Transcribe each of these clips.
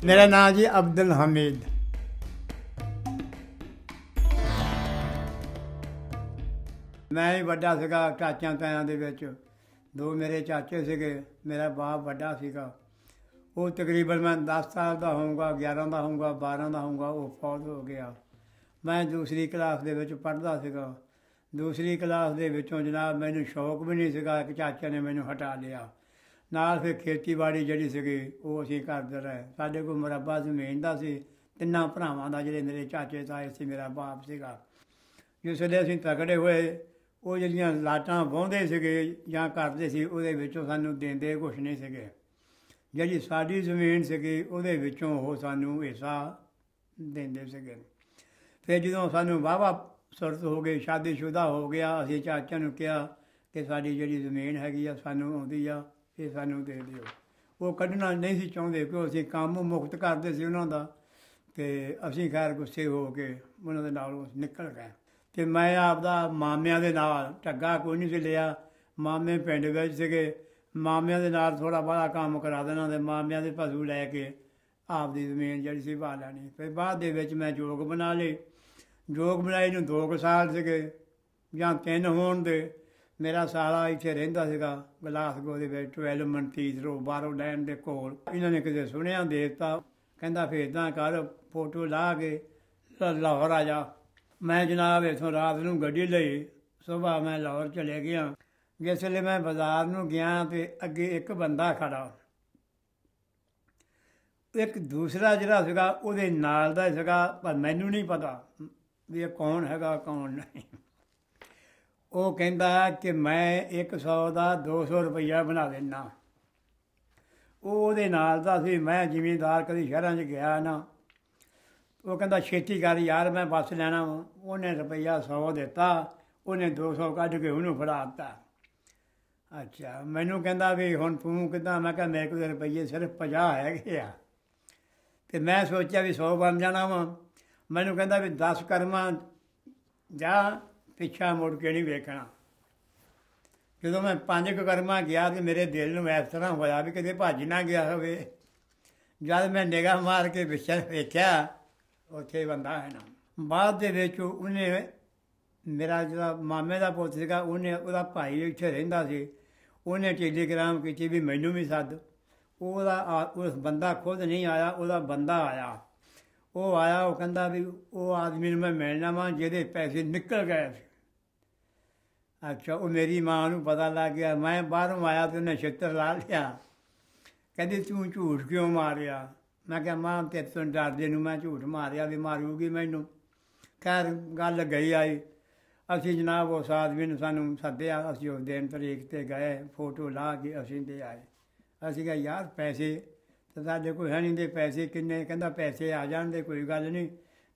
मेरा नाम जी अब्दुल हमीद। मैं ही ਵੱਡਾ ਸੀਗਾ ਚਾਚਿਆਂ ਤਾਇਆਂ ਦੇ ਵਿੱਚ। ਦੋ ਮੇਰੇ ਚਾਚੇ ਸੀਗੇ, ਮੇਰਾ ਬਾਪ ਵੱਡਾ ਸੀਗਾ। ਉਹ ਤਕਰੀਬਨ ਮੈਂ 10 ਸਾਲ ਦਾ ਹੋਊਗਾ, 11 ਦਾ ਹੋਊਗਾ, 12 ਦਾ ਹੋਊਗਾ, ਉਹ ਫੌਤ ਹੋ ਗਿਆ। ਮੈਂ ਦੂਸਰੀ ਕਲਾਸ ਦੇ ਵਿੱਚ ਪੜ੍ਹਦਾ ਸੀਗਾ। ਦੂਸਰੀ ਕਲਾਸ ਦੇ ਵਿੱਚੋਂ ਜਨਾਬ ਮੈਨੂੰ ਸ਼ੌਕ ਵੀ ਨਹੀਂ ਸੀਗਾ, ਇੱਕ ਚਾਚੇ ਨੇ ਮੈਨੂੰ ਹਟਾ ਲਿਆ। ਨਾਲ ਫਿਰ ਖੇਤੀਬਾੜੀ ਜਿਹੜੀ ਸੀਗੀ ਉਹ ਅਸੀਂ ਕਰਦੇ ਰਹੇ। ਸਾਡੇ ਕੋਲ ਮੁਰੱਬਾ ਜ਼ਮੀਨ ਦਾ ਸੀ, ਤਿੰਨਾਂ ਭਰਾਵਾਂ ਦਾ, ਜਿਹੜੇ ਮੇਰੇ ਚਾਚੇ ਤਾਏ ਸੀ, ਮੇਰਾ ਬਾਪ ਸੀਗਾ। ਜਿਸ ਵੇਲੇ ਅਸੀਂ ਤਕੜੇ ਹੋਏ, ਉਹ ਜਿਹੜੀਆਂ ਲਾਟਾਂ ਵਾਹੁੰਦੇ ਸੀਗੇ ਜਾਂ ਕਰਦੇ ਸੀ, ਉਹਦੇ ਵਿੱਚੋਂ ਸਾਨੂੰ ਦਿੰਦੇ ਕੁਛ ਨਹੀਂ ਸੀਗੇ। ਜਿਹੜੀ ਸਾਡੀ ਜ਼ਮੀਨ ਸੀਗੀ ਉਹਦੇ ਵਿੱਚੋਂ ਉਹ ਸਾਨੂੰ ਹਿੱਸਾ ਦਿੰਦੇ ਸੀਗੇ। ਫਿਰ ਜਦੋਂ ਸਾਨੂੰ ਵਾਹਵਾ ਸੁਰਤ ਹੋ ਗਈ, ਸ਼ਾਦੀशुदा ਹੋ ਗਿਆ, ਅਸੀਂ ਚਾਚਿਆਂ ਨੂੰ ਕਿਹਾ ਕਿ ਸਾਡੀ ਜਿਹੜੀ ਜ਼ਮੀਨ ਹੈਗੀ ਆ ਸਾਨੂੰ ਆਉਂਦੀ ਆ, ਇਹ ਸਾਨੂੰ ਦੇ ਦਿਓ। ਉਹ ਕੱਢਣਾ ਨਹੀਂ ਸੀ ਚਾਹੁੰਦੇ, ਕਿਉਂ ਅਸੀਂ ਕੰਮ ਮੁਕਤ ਕਰਦੇ ਸੀ ਉਹਨਾਂ ਦਾ। ਅਤੇ ਅਸੀਂ ਖੈਰ ਗੁੱਸੇ ਹੋ ਕੇ ਉਹਨਾਂ ਦੇ ਨਾਲੋਂ ਨਿਕਲ ਗਏ। ਅਤੇ ਮੈਂ ਆਪਦਾ ਮਾਮਿਆਂ ਦੇ ਨਾਲ, ਢੱਗਾ ਕੋਈ ਨਹੀਂ ਸੀ ਲਿਆ। ਮਾਮੇ ਪਿੰਡ ਵਿੱਚ ਸੀਗੇ, ਮਾਮਿਆਂ ਦੇ ਨਾਲ ਥੋੜ੍ਹਾ ਬਹੁਤਾ ਕੰਮ ਕਰਾ ਦੇਣਾ ਅਤੇ ਮਾਮਿਆਂ ਦੇ ਪਸ਼ੂ ਲੈ ਕੇ ਆਪਦੀ ਜ਼ਮੀਨ ਜਿਹੜੀ ਸੀ ਪਾ ਲੈਣੀ। ਫਿਰ ਬਾਅਦ ਦੇ ਵਿੱਚ ਮੈਂ ਜੋਗ ਬਣਾ ਲਈ। ਜੋਗ ਬਣਾਈ ਨੂੰ 2 ਸਾਲ ਸੀਗੇ ਜਾਂ 3 ਹੋਣ ਦੇ। ਮੇਰਾ ਸਾਲਾ ਇੱਥੇ ਰਹਿੰਦਾ ਸੀਗਾ ਗਲਾਸਗੋ ਦੇ ਵਿੱਚ, 12 ਮਨਤੀਸ ਰੋਡ, ਬਾਹਰੋਂ ਲੈਣ ਦੇ ਕੋਲ। ਇਹਨਾਂ ਨੇ ਕਿਤੇ ਸੁਣਿਆ ਦੇ ਦਿੱਤਾ, ਕਹਿੰਦਾ ਫਿਰ ਇੱਦਾਂ ਕਰ, ਫੋਟੋ ਲਾ ਕੇ ਲਾਹੌਰ ਆ ਜਾ। ਮੈਂ ਜਨਾਬ ਇੱਥੋਂ ਰਾਤ ਨੂੰ ਗੱਡੀ ਲਈ, ਸੁਬਾਹ ਮੈਂ ਲਾਹੌਰ ਚਲੇ ਗਿਆ। ਜਿਸ ਵੇਲੇ ਮੈਂ ਬਾਜ਼ਾਰ ਨੂੰ ਗਿਆ ਅਤੇ ਅੱਗੇ ਇੱਕ ਬੰਦਾ ਖੜਾ, ਇੱਕ ਦੂਸਰਾ ਜਿਹੜਾ ਸੀਗਾ ਉਹਦੇ ਨਾਲ ਦਾ ਸੀਗਾ, ਪਰ ਮੈਨੂੰ ਨਹੀਂ ਪਤਾ ਵੀ ਇਹ ਕੌਣ ਹੈਗਾ ਕੌਣ ਨਹੀਂ। ਉਹ ਕਹਿੰਦਾ ਕਿ ਮੈਂ 100 ਦਾ 200 ਰੁਪਈਆ ਬਣਾ ਦਿੰਦਾ। ਉਹ ਉਹਦੇ ਨਾਲ ਦਾ ਸੀ। ਮੈਂ ਜ਼ਿਮੀਂਦਾਰ, ਕਦੀ ਸ਼ਹਿਰਾਂ 'ਚ ਗਿਆ ਨਾ। ਉਹ ਕਹਿੰਦਾ ਛੇਤੀ ਕਰ ਯਾਰ, ਮੈਂ ਬੱਸ ਲੈਣਾ ਵਾ। ਉਹਨੇ ਰੁਪਈਆ 100 ਦਿੱਤਾ, ਉਹਨੇ 200 ਕੱਢ ਕੇ ਉਹਨੂੰ ਫੜਾ ਦਿੱਤਾ। ਅੱਛਾ, ਮੈਨੂੰ ਕਹਿੰਦਾ ਵੀ ਹੁਣ ਤੂੰ ਕਿੱਦਾਂ? ਮੈਂ ਕਿਹਾ ਮੇਰੇ ਕੋਲ ਰੁਪਈਏ ਸਿਰਫ 50 ਹੈਗੇ ਆ। ਅਤੇ ਮੈਂ ਸੋਚਿਆ ਵੀ 100 ਬਣ ਜਾਣਾ ਵਾ। ਮੈਨੂੰ ਕਹਿੰਦਾ ਵੀ 10 ਕਰਮਾਂ ਜਾਂ ਪਿੱਛਾ ਮੁੜ ਕੇ ਨਹੀਂ ਵੇਖਣਾ। ਜਦੋਂ ਮੈਂ 5 ਕਰਮਾਂ ਗਿਆ ਤਾਂ ਮੇਰੇ ਦਿਲ ਨੂੰ ਇਸ ਤਰ੍ਹਾਂ ਹੋਇਆ ਵੀ ਕਿਤੇ ਭੱਜ ਨਾ ਗਿਆ ਹੋਵੇ। ਜਦ ਮੈਂ ਨਿਗਾਹ ਮਾਰ ਕੇ ਪਿੱਛੇ ਵੇਖਿਆ, ਉੱਥੇ ਬੰਦਾ ਹੈ ਨਾ। ਬਾਅਦ ਦੇ ਵਿੱਚ ਉਹਨੇ, ਮੇਰਾ ਜਿਹੜਾ ਮਾਮੇ ਦਾ ਪੁੱਤ ਸੀਗਾ, ਉਹਦਾ ਭਾਈ ਇੱਥੇ ਰਹਿੰਦਾ ਸੀ, ਉਹਨੇ ਟੈਲੀਗ੍ਰਾਮ ਕੀਤੀ ਵੀ ਮੈਨੂੰ ਵੀ ਸੱਦ। ਉਸ ਬੰਦਾ ਖੁਦ ਨਹੀਂ ਆਇਆ, ਉਹਦਾ ਬੰਦਾ ਆਇਆ। ਉਹ ਆਇਆ, ਉਹ ਕਹਿੰਦਾ ਵੀ ਉਹ ਆਦਮੀ ਨੂੰ ਮੈਂ ਮਿਲਣਾ ਵਾ ਜਿਹਦੇ ਪੈਸੇ ਨਿਕਲ ਗਏ ਸੀ। ਅੱਛਾ, ਉਹ ਮੇਰੀ ਮਾਂ ਨੂੰ ਪਤਾ ਲੱਗ ਗਿਆ। ਮੈਂ ਬਾਹਰੋਂ ਆਇਆ ਅਤੇ ਉਹਨੇ ਛਿੱਤਰ ਲਾ ਲਿਆ। ਕਹਿੰਦੀ ਤੂੰ ਝੂਠ ਕਿਉਂ ਮਾਰਿਆ? ਮੈਂ ਕਿਹਾ ਮਾਂ ਤੇਰੇ ਤੋਂ ਡਰਦੇ ਨੂੰ ਮੈਂ ਝੂਠ ਮਾਰਿਆ ਵੀ ਮਾਰੂਗੀ ਮੈਨੂੰ। ਖੈਰ ਗੱਲ ਗਈ ਆਈ। ਅਸੀਂ ਜਨਾਬ ਉਸ ਆਦਮੀ ਨੂੰ ਸਾਨੂੰ ਸੱਦਿਆ, ਅਸੀਂ ਉਸ ਦਿਨ ਤਰੀਕ 'ਤੇ ਗਏ, ਫੋਟੋ ਲਾ ਕੇ ਅਸੀਂ ਦੇ ਆਏ। ਅਸੀਂ ਕਿਹਾ ਯਾਰ ਪੈਸੇ ਤਾਂ ਸਾਡੇ ਕੋਲ ਹੈ ਨਹੀਂ, ਦੇ ਪੈਸੇ ਕਿੰਨੇ? ਕਹਿੰਦਾ ਪੈਸੇ ਆ ਜਾਣਦੇ, ਕੋਈ ਗੱਲ ਨਹੀਂ,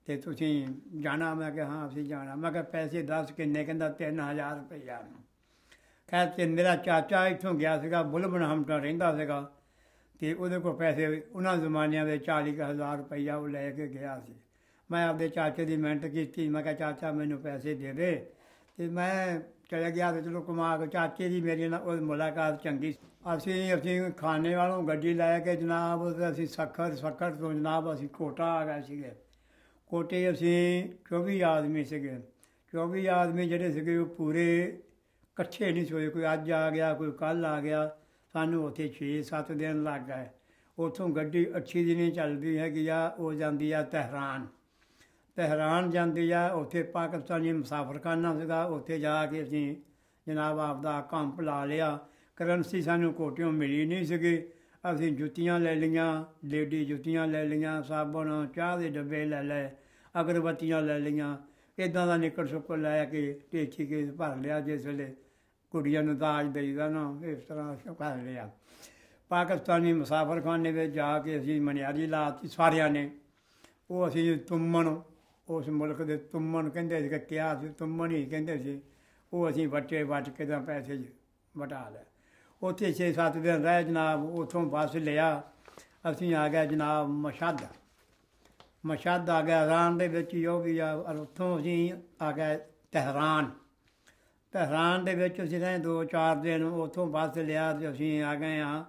ਅਤੇ ਤੁਸੀਂ ਜਾਣਾ? ਮੈਂ ਕਿਹਾ ਹਾਂ ਅਸੀਂ ਜਾਣਾ। ਮੈਂ ਕਿਹਾ ਪੈਸੇ ਦੱਸ ਕਿੰਨੇ? ਕਹਿੰਦਾ 3000 ਰੁਪਈਆ। ਖੈਰ ਅਤੇ ਮੇਰਾ ਚਾਚਾ ਇੱਥੋਂ ਗਿਆ ਸੀਗਾ, ਬੁਲਬਨਹਮਟਨ ਰਹਿੰਦਾ ਸੀਗਾ, ਅਤੇ ਉਹਦੇ ਕੋਲ ਪੈਸੇ ਉਹਨਾਂ ਜ਼ਮਾਨਿਆਂ ਦੇ 40,000 ਰੁਪਈਆ ਉਹ ਲੈ ਕੇ ਗਿਆ ਸੀ। ਮੈਂ ਆਪਦੇ ਚਾਚੇ ਦੀ ਮਿਹਨਤ ਕੀਤੀ। ਮੈਂ ਕਿਹਾ ਚਾਚਾ ਮੈਨੂੰ ਪੈਸੇ ਦੇ ਦੇ, ਅਤੇ ਮੈਂ ਚਲੇ ਗਿਆ। ਅਤੇ ਚਲੋ ਕਮਾ ਕੇ ਚਾਚੇ ਦੀ ਮੇਰੀ ਨਾਲ ਉਹ ਮੁਲਾਕਾਤ ਚੰਗੀ। ਅਸੀਂ ਖਾਨੇ ਵਾਲੋਂ ਗੱਡੀ ਲੈ ਕੇ ਜਨਾਬ ਅਸੀਂ ਸੱਖਰ ਤੋਂ ਜਨਾਬ ਅਸੀਂ ਕੋਟਾ ਆ ਗਏ ਸੀਗੇ। ਕੋਟੇ ਅਸੀਂ 24 ਆਦਮੀ ਸੀਗੇ। 24 ਆਦਮੀ ਜਿਹੜੇ ਸੀਗੇ ਉਹ ਪੂਰੇ ਇਕੱਠੇ ਨਹੀਂ ਸੋਏ, ਕੋਈ ਅੱਜ ਆ ਗਿਆ, ਕੋਈ ਕੱਲ੍ਹ ਆ ਗਿਆ। ਸਾਨੂੰ ਉੱਥੇ 6-7 ਦਿਨ ਲੱਗ ਗਏ। ਉੱਥੋਂ ਗੱਡੀ ਅੱਛੀ ਦਿਨ ਚੱਲਦੀ ਹੈਗੀ ਆ, ਉਹ ਜਾਂਦੀ ਆ ਤਹਿਰਾਨ। ਤਹਿਰਾਨ ਜਾਂਦੀ ਆ, ਉੱਥੇ ਪਾਕਿਸਤਾਨੀ ਮੁਸਾਫਰਖਾਨਾ ਸੀਗਾ। ਉੱਥੇ ਜਾ ਕੇ ਅਸੀਂ ਜਨਾਬ ਆਪਦਾ ਕੰਪ ਲਾ ਲਿਆ। ਕਰੰਸੀ ਸਾਨੂੰ ਕੋਟਿਓਂ ਮਿਲੀ ਨਹੀਂ ਸੀਗੀ। ਅਸੀਂ ਜੁੱਤੀਆਂ ਲੈ ਲਈਆਂ, ਲੇਡੀ ਜੁੱਤੀਆਂ ਲੈ ਲਈਆਂ, ਸਾਬਣ, ਚਾਹ ਦੇ ਡੱਬੇ ਲੈ ਲਏ, ਅਗਰਬੱਤੀਆਂ ਲੈ ਲਈਆਂ। ਇੱਦਾਂ ਦਾ ਨਿੱਕਰ ਸੁੱਕਰ ਲੈ ਕੇ ਟੇਚੀ ਕੇਸ ਭਰ ਲਿਆ। ਜਿਸ ਵੇਲੇ ਕੁੜੀਆਂ ਨੂੰ ਦਾਜ ਦੇਈਦਾ ਨਾ, ਇਸ ਤਰ੍ਹਾਂ ਕਰ ਲਿਆ। ਪਾਕਿਸਤਾਨੀ ਮੁਸਾਫਰਖਾਨੇ ਵਿੱਚ ਜਾ ਕੇ ਅਸੀਂ ਮਨਿਆਰੀ ਲਾਤੀ ਸਾਰਿਆਂ ਨੇ। ਉਹ ਅਸੀਂ ਤੁੰਮਣ, ਉਸ ਮੁਲਕ ਦੇ ਤੁੰਮਣ ਕਹਿੰਦੇ ਸੀ, ਕਿਹਾ ਸੀ ਤੁੰਮਣ ਹੀ ਕਹਿੰਦੇ ਸੀ। ਉਹ ਅਸੀਂ ਵੱਟ ਕੇ ਤਾਂ ਪੈਸੇ ਵਟਾ ਲਿਆ। ਉੱਥੇ 6-7 ਦਿਨ ਰਹੇ ਜਨਾਬ। ਉੱਥੋਂ ਬੱਸ ਲਿਆ, ਅਸੀਂ ਆ ਗਏ ਜਨਾਬ ਮਸ਼ਹਦ ਆ ਗਿਆ। ਇਰਾਨ ਦੇ ਵਿੱਚ ਹੀ ਉਹ ਵੀ ਆ। ਉੱਥੋਂ ਅਸੀਂ ਆ ਗਏ ਤਹਿਰਾਨ। ਤਹਿਰਾਨ ਦੇ ਵਿੱਚ ਅਸੀਂ ਰਹੇ 2-4 ਦਿਨ। ਉੱਥੋਂ ਬੱਸ ਲਿਆ ਅਤੇ ਅਸੀਂ ਆ ਗਏ ਹਾਂ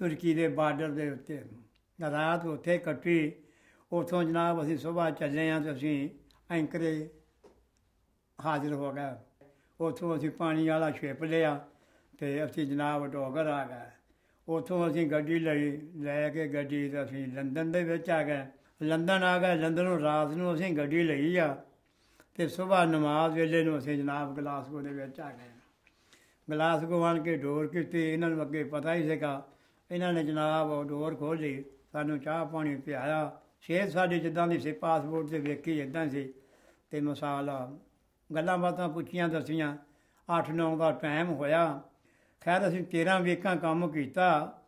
ਤੁਰਕੀ ਦੇ ਬਾਰਡਰ ਦੇ ਉੱਤੇ। ਰਾਤ ਉੱਥੇ ਕੱਟੀ। ਉੱਥੋਂ ਜਨਾਬ ਅਸੀਂ ਸੁਬਾਹ ਚੱਲੇ ਹਾਂ ਅਤੇ ਅਸੀਂ ਐਂਕਰੇ ਹਾਜ਼ਰ ਹੋ ਗਏ। ਉੱਥੋਂ ਅਸੀਂ ਪਾਣੀ ਵਾਲਾ ਛਿਪ ਲਿਆ ਅਤੇ ਅਸੀਂ ਜਨਾਬ ਡੋਗਰ ਆ ਗਏ। ਉੱਥੋਂ ਅਸੀਂ ਗੱਡੀ ਲਈ, ਲੈ ਕੇ ਗੱਡੀ ਅਤੇ ਅਸੀਂ ਲੰਡਨ ਦੇ ਵਿੱਚ ਆ ਗਏ। ਲੰਡਨ ਆ ਗਏ। ਲੰਡਨੋਂ ਰਾਤ ਨੂੰ ਅਸੀਂ ਗੱਡੀ ਲਈ ਆ ਅਤੇ ਸੁਬਾਹ ਨਮਾਜ਼ ਵੇਲੇ ਨੂੰ ਅਸੀਂ ਜਨਾਬ ਗਲਾਸਗੋ ਦੇ ਵਿੱਚ ਆ ਗਏ। ਗਲਾਸਗੋ ਆਣ ਕੇ ਡੋਰ ਕੀਤੀ। ਇਹਨਾਂ ਨੂੰ ਅੱਗੇ ਪਤਾ ਹੀ ਸੀਗਾ। ਇਹਨਾਂ ਨੇ ਜਨਾਬ ਡੋਰ ਖੋਲ੍ਹੀ, ਸਾਨੂੰ ਚਾਹ ਪਾਣੀ ਪਿਆਇਆ। ਸਿਹਤ ਸਾਡੀ ਜਿੱਦਾਂ ਦੀ ਸੀ, ਪਾਸਪੋਰਟ 'ਤੇ ਵੇਖੀ ਇੱਦਾਂ ਸੀ। ਅਤੇ ਮਸਾਲਾ ਗੱਲਾਂ ਬਾਤਾਂ ਪੁੱਛੀਆਂ, ਦੱਸੀਆਂ। 8-9 ਦਾ ਟਾਈਮ ਹੋਇਆ। ਖੈਰ ਅਸੀਂ 13 ਵੀਕਾਂ ਕੰਮ ਕੀਤਾ,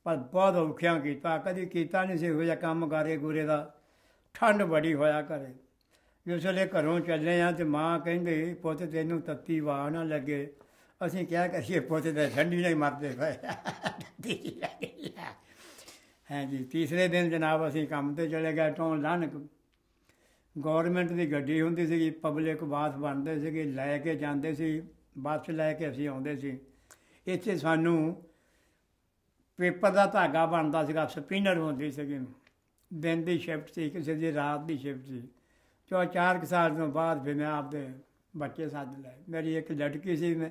ਪਰ ਬਹੁਤ ਔਖਿਆਂ ਕੀਤਾ। ਕਦੀ ਕੀਤਾ ਨਹੀਂ ਸੀ ਇਹੋ ਜਿਹਾ ਕੰਮ ਗਾਰੇ ਗੂਰੇ ਦਾ। ਠੰਡ ਬੜੀ ਹੋਇਆ ਘਰੇ। ਜਿਸ ਵੇਲੇ ਘਰੋਂ ਚੱਲੇ ਹਾਂ ਅਤੇ ਮਾਂ ਕਹਿੰਦੀ ਪੁੱਤ ਤੈਨੂੰ ਤੱਤੀ ਵਾਹ ਨਾ ਲੱਗੇ। ਅਸੀਂ ਕਿਹਾ ਕਰੀਏ ਪੁੱਤ ਤਾਂ ਠੰਡੀ ਨਹੀਂ ਮਰਦੇ ਪਏ। ਹਾਂਜੀ, ਤੀਸਰੇ ਦਿਨ ਜਨਾਬ ਅਸੀਂ ਕੰਮ 'ਤੇ ਚਲੇ ਗਏ। ਟੋਨ ਲਾਨਕ ਗੌਰਮੈਂਟ ਦੀ ਗੱਡੀ ਹੁੰਦੀ ਸੀਗੀ, ਪਬਲਿਕ ਬਾਸ ਬਣਦੇ ਸੀਗੇ, ਲੈ ਕੇ ਜਾਂਦੇ ਸੀ। ਬੱਸ ਲੈ ਕੇ ਅਸੀਂ ਆਉਂਦੇ ਸੀ। ਇੱਥੇ ਸਾਨੂੰ ਪੇਪਰ ਦਾ ਧਾਗਾ ਬਣਦਾ ਸੀਗਾ, ਸਪਿਨਰ ਹੁੰਦੀ ਸੀਗੀ। ਦਿਨ ਦੀ ਸ਼ਿਫਟ ਸੀ, ਕਿਸੇ ਦੀ ਰਾਤ ਦੀ ਸ਼ਿਫਟ ਸੀ। 4 ਸਾਲ ਤੋਂ ਬਾਅਦ ਫਿਰ ਮੈਂ ਆਪਦੇ ਬੱਚੇ ਸੱਦ ਲਏ। ਮੇਰੀ ਇੱਕ ਲੜਕੀ ਸੀ, ਮੈਂ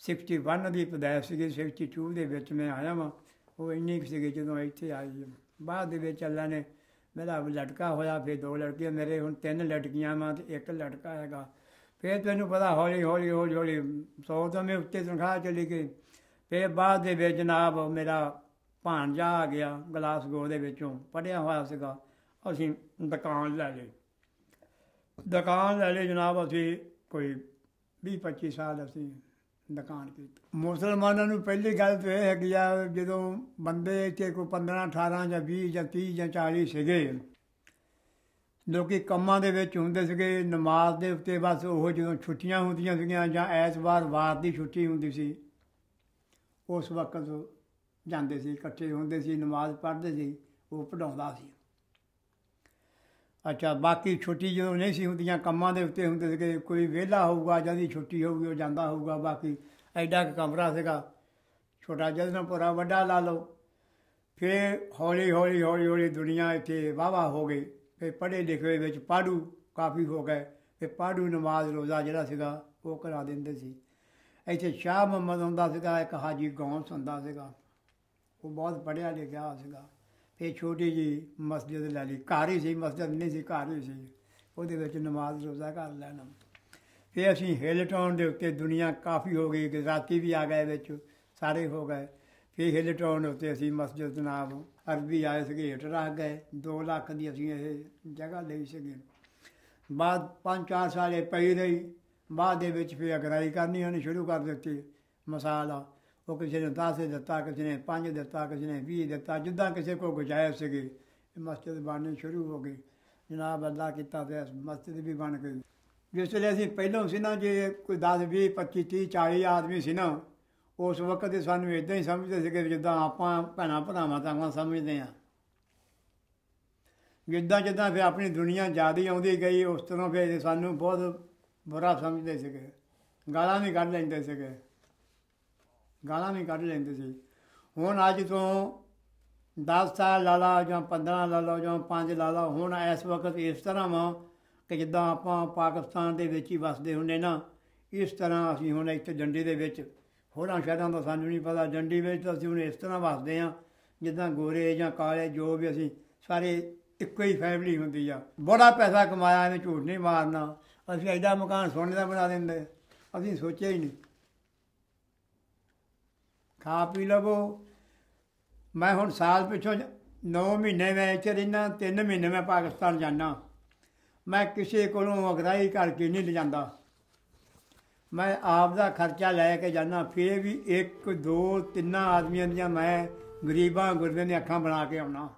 61 ਦੀ ਪੈਦਾਇਸ਼ ਸੀਗੀ, 62 ਦੇ ਵਿੱਚ ਮੈਂ ਆਇਆ ਵਾਂ। ਉਹ ਇੰਨੀ ਕੁ ਸੀਗੀ ਜਦੋਂ ਇੱਥੇ ਆਈ। ਬਾਅਦ ਦੇ ਵਿੱਚ ਅੱਲਾ ਨੇ ਮੇਰਾ ਲੜਕਾ ਹੋਇਆ, ਫਿਰ 2 ਲੜਕੀਆਂ। ਮੇਰੇ ਹੁਣ 3 ਲੜਕੀਆਂ ਵਾਂ ਅਤੇ 1 ਲੜਕਾ ਹੈਗਾ। ਫਿਰ ਤੈਨੂੰ ਪਤਾ ਹੌਲੀ ਹੌਲੀ 100 ਤੋਂ ਮੈਂ ਉੱਤੇ ਤਨਖਾਹ ਚਲੀ ਗਈ। ਫਿਰ ਬਾਅਦ ਦੇ ਵਿੱਚ ਜਨਾਬ ਮੇਰਾ ਭਾਣਜਾ ਆ ਗਿਆ ਗਲਾਸਗੋ ਦੇ ਵਿੱਚੋਂ, ਪੜ੍ਹਿਆ ਹੋਇਆ ਸੀਗਾ। ਅਸੀਂ ਦੁਕਾਨ ਲੈ ਲਈ। ਜਨਾਬ ਅਸੀਂ ਕੋਈ 20-25 ਸਾਲ ਅਸੀਂ ਦੁਕਾਨ ਕੀਤੀ। ਮੁਸਲਮਾਨਾਂ ਨੂੰ ਪਹਿਲੀ ਗੱਲ ਤਾਂ ਇਹ ਹੈਗੀ ਆ, ਜਦੋਂ ਬੰਦੇ ਇੱਥੇ ਕੋਈ 15, 18 ਜਾਂ 20 ਜਾਂ 30 ਜਾਂ 40 ਸੀਗੇ, ਲੋਕ ਕੰਮਾਂ ਦੇ ਵਿੱਚ ਹੁੰਦੇ ਸੀਗੇ। ਨਮਾਜ਼ ਦੇ ਉੱਤੇ ਬਸ ਉਹ ਜਦੋਂ ਛੁੱਟੀਆਂ ਹੁੰਦੀਆਂ ਸੀਗੀਆਂ ਜਾਂ ਐਤਵਾਰ ਵਾਰ ਦੀ ਛੁੱਟੀ ਹੁੰਦੀ ਸੀ, ਉਸ ਵਕਤ ਜਾਂਦੇ ਸੀ, ਇਕੱਠੇ ਹੁੰਦੇ ਸੀ, ਨਮਾਜ਼ ਪੜ੍ਹਦੇ ਸੀ, ਉਹ ਪੜ੍ਹਾਉਂਦਾ ਸੀ। ਅੱਛਾ, ਬਾਕੀ ਛੁੱਟੀ ਜਦੋਂ ਨਹੀਂ ਸੀ ਹੁੰਦੀਆਂ, ਕੰਮਾਂ ਦੇ ਉੱਤੇ ਹੁੰਦੇ ਸੀਗੇ। ਕੋਈ ਵਿਹਲਾ ਹੋਊਗਾ, ਜਿਹਦੀ ਛੁੱਟੀ ਹੋਊਗੀ ਉਹ ਜਾਂਦਾ ਹੋਊਗਾ। ਬਾਕੀ ਐਡਾ ਕੁ ਕਮਰਾ ਸੀਗਾ ਛੋਟਾ, ਜਦਨਪੁਰਾ ਵੱਡਾ ਲਾ ਲਓ। ਫਿਰ ਹੌਲੀ ਦੁਨੀਆ ਇੱਥੇ ਵਾਹਵਾ ਹੋ ਗਈ। ਫਿਰ ਪੜ੍ਹੇ ਲਿਖੇ ਵਿੱਚ ਪੜ੍ਹੂ ਕਾਫੀ ਹੋ ਗਏ। ਫਿਰ ਪੜ੍ਹੂ ਨਮਾਜ਼ ਰੋਜ਼ਾ ਜਿਹੜਾ ਸੀਗਾ ਉਹ ਕਰਾ ਦਿੰਦੇ ਸੀ। ਇੱਥੇ ਸ਼ਾਹ ਮੁਹੰਮਦ ਹੁੰਦਾ ਸੀਗਾ, ਇੱਕ ਹਾਜੀ ਗੌਂਸ ਹੁੰਦਾ ਸੀਗਾ, ਉਹ ਬਹੁਤ ਪੜ੍ਹਿਆ ਲਿਖਿਆ ਸੀਗਾ। ਫਿਰ ਛੋਟੀ ਜਿਹੀ ਮਸਜਿਦ ਲੈ ਲਈ, ਘਰ ਹੀ ਸੀ, ਮਸਜਿਦ ਨਹੀਂ ਸੀ, ਘਰ ਹੀ ਸੀ। ਉਹਦੇ ਵਿੱਚ ਨਮਾਜ਼ ਰੋਜ਼ਾ ਕਰ ਲੈਣਾ। ਫਿਰ ਅਸੀਂ ਹਿਲਟਾਊਨ ਦੇ ਉੱਤੇ ਦੁਨੀਆ ਕਾਫੀ ਹੋ ਗਈ, ਗੁਜਰਾਤੀ ਵੀ ਆ ਗਏ ਵਿੱਚ, ਸਾਰੇ ਹੋ ਗਏ। ਫਿਰ ਹਿਲਟਾਊਨ ਉੱਤੇ ਅਸੀਂ ਮਸਜਿਦ ਜਨਾਬ ਅਰਬੀ ਆਏ ਸੀਗੇ, ਹੇਠ ਰੱਖ ਗਏ। 2 ਲੱਖ ਦੀ ਅਸੀਂ ਇਹ ਜਗ੍ਹਾ ਲਈ ਸੀਗੀ। ਬਾਅਦ 5-4 ਸਾਲ ਇਹ ਪਈ ਰਹੀ। ਬਾਅਦ ਦੇ ਵਿੱਚ ਫਿਰ ਅਗਰਾਈ ਕਰਨੀ ਉਹਨੇ ਸ਼ੁਰੂ ਕਰ ਦਿੱਤੀ। ਮਸਾਲਾ ਉਹ ਕਿਸੇ ਨੇ 10 ਦਿੱਤਾ, ਕਿਸੇ ਨੇ 5 ਦਿੱਤਾ, ਕਿਸੇ ਨੇ 20 ਦਿੱਤਾ, ਜਿੱਦਾਂ ਕਿਸੇ ਕੋਲ ਗੁੰਜਾਇਸ਼ ਸੀਗੀ। ਮਸਜਿਦ ਬਣਨੀ ਸ਼ੁਰੂ ਹੋ ਗਈ। ਜਨਾਬ ਅੱਲਾ ਕੀਤਾ ਅਤੇ ਮਸਜਿਦ ਵੀ ਬਣ ਗਈ। ਜਿਸ ਵੇਲੇ ਅਸੀਂ ਪਹਿਲੋਂ ਸੀ ਨਾ, ਜੇ ਕੋਈ 10, 20, 25, 30, 40 ਆਦਮੀ ਸੀ ਨਾ, ਉਸ ਵਕਤ ਹੀ ਸਾਨੂੰ ਇੱਦਾਂ ਹੀ ਸਮਝਦੇ ਸੀਗੇ ਜਿੱਦਾਂ ਆਪਾਂ ਭੈਣਾਂ ਭਰਾਵਾਂ ਤਾਂ ਸਮਝਦੇ ਹਾਂ। ਜਿੱਦਾਂ ਫਿਰ ਆਪਣੀ ਦੁਨੀਆ ਜ਼ਿਆਦਾ ਆਉਂਦੀ ਗਈ, ਉਸ ਤਰ੍ਹਾਂ ਫਿਰ ਸਾਨੂੰ ਬਹੁਤ ਬੁਰਾ ਸਮਝਦੇ ਸੀਗੇ। ਗਾਲਾਂ ਵੀ ਕੱਢ ਲੈਂਦੇ ਸੀ। ਹੁਣ ਅੱਜ ਤੋਂ 10 ਸਾਲ ਲਾ ਲਾ ਜਾਂ 15 ਲਾ ਲਓ ਜਾਂ 5 ਲਾ ਲਓ, ਹੁਣ ਇਸ ਵਕਤ ਇਸ ਤਰ੍ਹਾਂ ਵਾ ਕਿ ਜਿੱਦਾਂ ਆਪਾਂ ਪਾਕਿਸਤਾਨ ਦੇ ਵਿੱਚ ਹੀ ਵੱਸਦੇ ਹੁੰਦੇ ਨਾ, ਇਸ ਤਰ੍ਹਾਂ ਅਸੀਂ ਹੁਣ ਇੱਥੇ ਡੰਡੀ ਦੇ ਵਿੱਚ, ਹੋਰਾਂ ਸ਼ਹਿਰਾਂ ਦਾ ਸਾਨੂੰ ਨਹੀਂ ਪਤਾ, ਡੰਡੀ ਵਿੱਚ ਤਾਂ ਅਸੀਂ ਹੁਣ ਇਸ ਤਰ੍ਹਾਂ ਵੱਸਦੇ ਹਾਂ ਜਿੱਦਾਂ ਗੋਰੇ ਜਾਂ ਕਾਲੇ ਜੋ ਵੀ ਅਸੀਂ ਸਾਰੇ ਇੱਕੋ ਹੀ ਫੈਮਿਲੀ ਹੁੰਦੀ ਆ। ਬੜਾ ਪੈਸਾ ਕਮਾਇਆ, ਇਹਨੇ ਝੂਠ ਨਹੀਂ ਮਾਰਨਾ। ਅਸੀਂ ਐਡਾ ਮਕਾਨ ਸੋਨੇ ਦਾ ਬਣਾ ਦਿੰਦੇ, ਅਸੀਂ ਸੋਚਿਆ ਹੀ ਨਹੀਂ। ਖਾ ਪੀ ਲਵੋ। ਮੈਂ ਹੁਣ ਸਾਲ ਪਿੱਛੋਂ 9 ਮਹੀਨੇ ਮੈਂ ਇੱਥੇ ਰਹਿੰਦਾ, 3 ਮਹੀਨੇ ਮੈਂ ਪਾਕਿਸਤਾਨ ਜਾਂਦਾ। ਮੈਂ ਕਿਸੇ ਕੋਲੋਂ ਅਗਰਾਈ ਕਰਕੇ ਨਹੀਂ ਲਿਜਾਂਦਾ। ਮੈਂ ਆਪ ਦਾ ਖਰਚਾ ਲੈ ਕੇ ਜਾਂਦਾ। ਫਿਰ ਵੀ 1, 2, 3 ਆਦਮੀਆਂ ਦੀਆਂ ਮੈਂ ਗਰੀਬਾਂ ਗੁਰਬਿਆਂ ਦੀਆਂ ਅੱਖਾਂ ਬਣਾ ਕੇ ਆਉਣਾ।